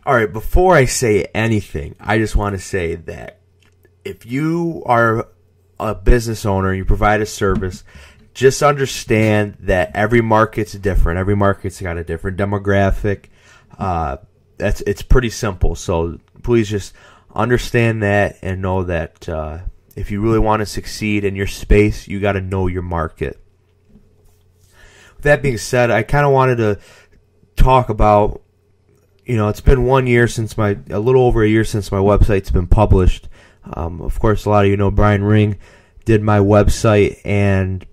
All right, before I say anything, I just want to say that if you are a business owner, you provide a service, just understand that every market's different. Every market's got a different demographic. It's pretty simple. So please just understand that and know that if you really want to succeed in your space, you got to know your market. With that being said, I kind of wanted to talk about, it's been 1 year since a little over a year since my website's been published. Of course, a lot of you know Brian Ring did my website, and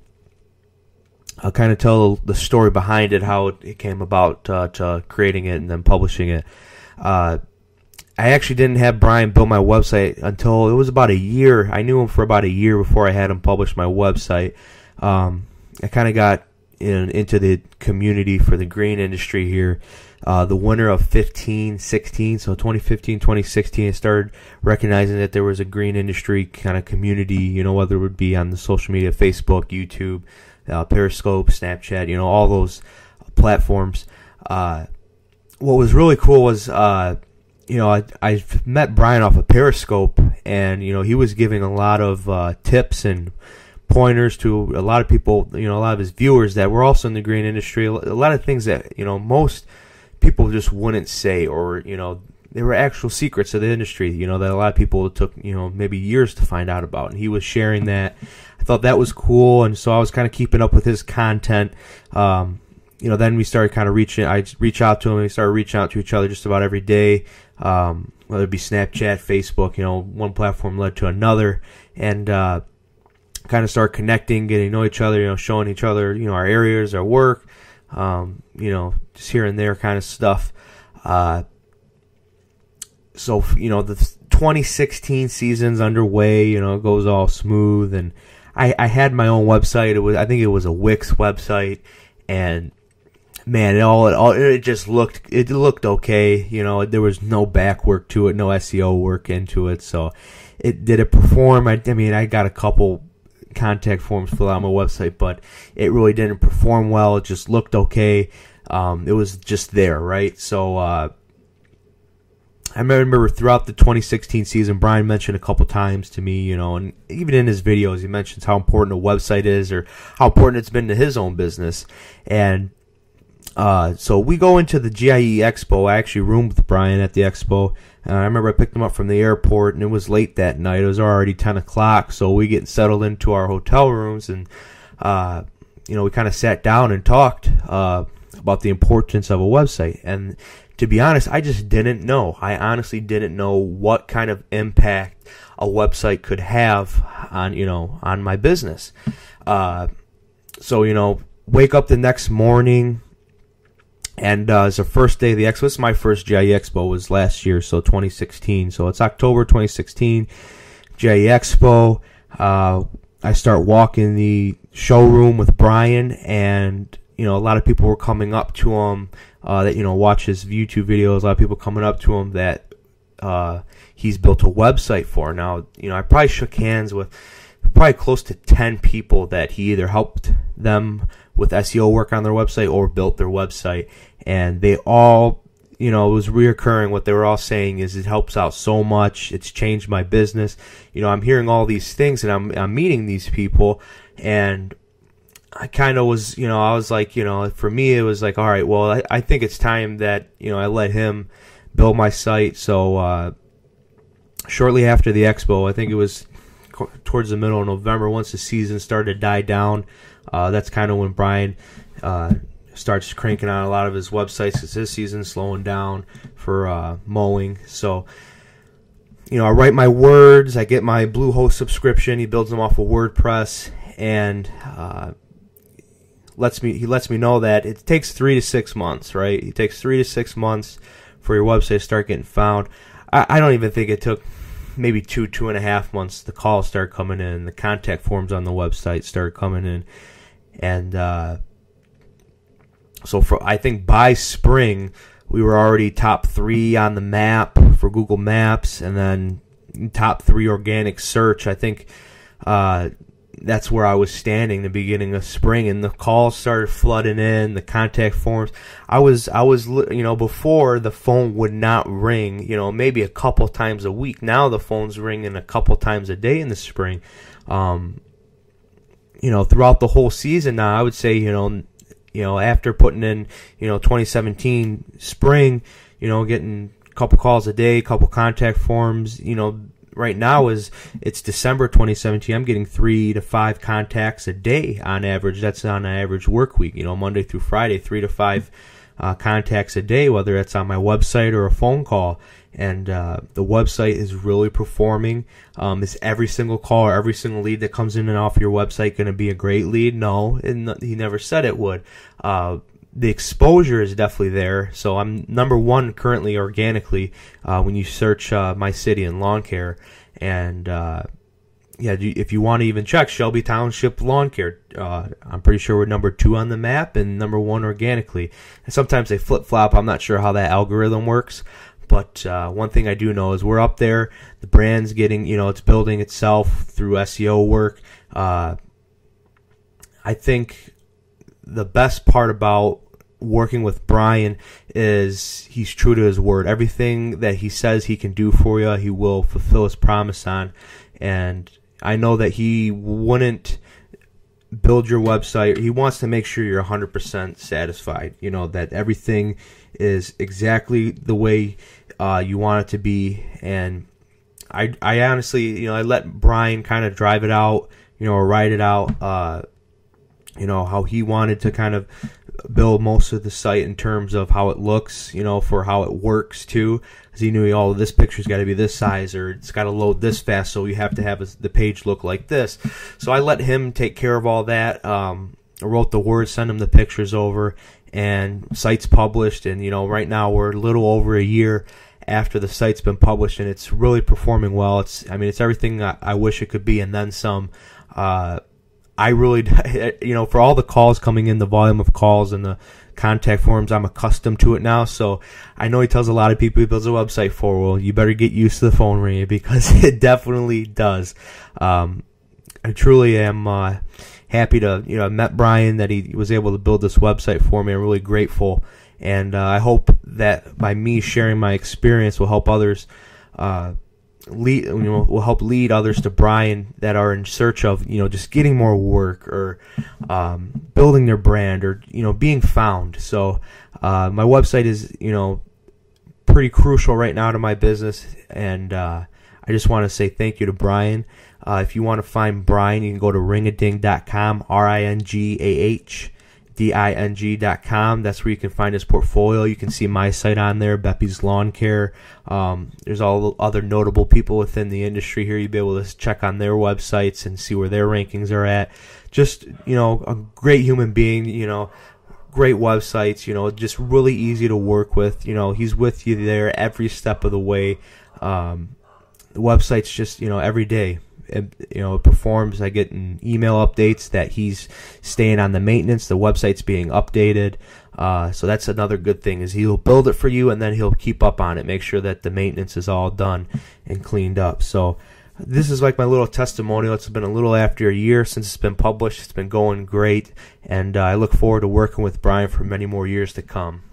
I'll kind of tell the story behind it, how it came about to creating it and then publishing it. I actually didn't have Brian build my website until it was about a year. I knew him for about a year before I had him publish my website. I kind of got into the community for the green industry here. The winter of 2015-16, so 2015-2016, I started recognizing that there was a green industry kind of community, whether it would be on the social media, Facebook, YouTube, Periscope, Snapchat, all those platforms. What was really cool was, I met Brian off of Periscope, and, he was giving a lot of tips and pointers to a lot of people, a lot of his viewers that were also in the green industry, a lot of things that, most people just wouldn't say, or, they were actual secrets of the industry, that a lot of people took, maybe years to find out about. And he was sharing that. I thought that was cool, and so I was kind of keeping up with his content. Then we started kind of I reach out to him, and we started reaching out to each other just about every day, whether it be Snapchat, Facebook, one platform led to another, and kind of start connecting, getting to know each other, showing each other, our areas, our work, just here and there kind of stuff. So, the 2016 season's underway, it goes all smooth, and I had my own website. I think it was a Wix website, and man, it just looked okay. There was no back work to it, no SEO work into it. So did it perform? I got a couple contact forms filled out on my website, but it really didn't perform well. It just looked okay. It was just there, right? So I remember throughout the 2016 season, Brian mentioned a couple times to me, and even in his videos, he mentions how important a website is, or how important it's been to his own business. And so we go into the GIE+EXPO. I actually roomed with Brian at the expo. I remember I picked him up from the airport, and it was late that night. It was already 10 o'clock, so we get settled into our hotel rooms, and we kind of sat down and talked about the importance of a website. And to be honest, I just didn't know. I honestly didn't know what kind of impact a website could have on my business. So wake up the next morning, and it's the first day of the expo. This is my first GIE+EXPO, was last year, so 2016. So it's October 2016, GIE+EXPO. I start walking the showroom with Brian, and a lot of people were coming up to him that watch his YouTube videos. A lot of people coming up to him that he's built a website for. Now, I probably shook hands with probably close to 10 people that he either helped them with SEO work on their website or built their website, and they all, it was reoccurring. What they were all saying is, it helps out so much. It's changed my business. I'm hearing all these things, and I'm meeting these people, and I kind of was, I was like, for me, it was like, all right, well, I think it's time that, I let him build my site. So shortly after the expo, I think it was towards the middle of November, once the season started to die down, that's kind of when Brian starts cranking on a lot of his websites, because his season's slowing down for mowing. So, I write my words, I get my Bluehost subscription, he builds them off of WordPress, and he lets me know that it takes 3 to 6 months, right? It takes 3 to 6 months for your website to start getting found. I don't even think it took maybe 2.5 months. The calls started coming in, the contact forms on the website started coming in, and so I think by spring we were already top 3 on the map for Google Maps, and then top 3 organic search. I think that's where I was standing the beginning of spring, and the calls started flooding in, the contact forms. I was, before the phone would not ring, maybe a couple times a week. Now the phone's ringing a couple times a day in the spring. Throughout the whole season now, I would say, after putting in, 2017 spring, getting a couple calls a day, a couple contact forms, right now it's December 2017. I'm getting 3 to 5 contacts a day on average. That's on an average work week, Monday through Friday, 3 to 5 contacts a day, whether it's on my website or a phone call. And the website is really performing. Is every single call or every single lead that comes in and off your website going to be a great lead? No, he never said it would. The exposure is definitely there. So I'm number one currently organically when you search my city in lawn care. And if you want to even check Shelby Township Lawn Care, I'm pretty sure we're number 2 on the map and number 1 organically. And sometimes they flip-flop. I'm not sure how that algorithm works. But one thing I do know is we're up there. The brand's getting, it's building itself through SEO work. I think the best part about working with Brian is he's true to his word. Everything that he says he can do for you, he will fulfill his promise on. And I know that he wouldn't build your website. He wants to make sure you're 100% satisfied, that everything is exactly the way you want it to be. And I honestly, I let Brian kind of drive it out, or write it out, how he wanted to kind of build most of the site in terms of how it looks, for how it works too. Because he knew, this picture's got to be this size, or it's got to load this fast, so you have to have the page look like this. So I let him take care of all that. I wrote the words, sent him the pictures over, and site's published. And right now we're a little over a year after the site's been published, and it's really performing well. It's everything I wish it could be, and then some. I really, for all the calls coming in, the volume of calls and the contact forms, I'm accustomed to it now. So I know he tells a lot of people he builds a website for, well, you better get used to the phone ringing, because it definitely does. I truly am happy to, I met Brian, that he was able to build this website for me. I'm really grateful. And I hope that by me sharing my experience will help others will help lead others to Brian that are in search of, just getting more work, or building their brand, or, being found. So my website is, pretty crucial right now to my business. And I just want to say thank you to Brian. If you want to find Brian, you can go to ringading.com, ringahDing.com. That's where you can find his portfolio. You can see my site on there, Beppy's Lawn Care. There's all other notable people within the industry here. You'll be able to check on their websites and see where their rankings are at. Just, a great human being, great websites, just really easy to work with. He's with you there every step of the way. The website's just, every day. It performs. I get email updates that he's staying on the maintenance. The website's being updated. So that's another good thing, is he'll build it for you, and then he'll keep up on it, make sure that the maintenance is all done and cleaned up. So this is like my little testimonial. It's been a little after a year since it's been published. It's been going great, and I look forward to working with Brian for many more years to come.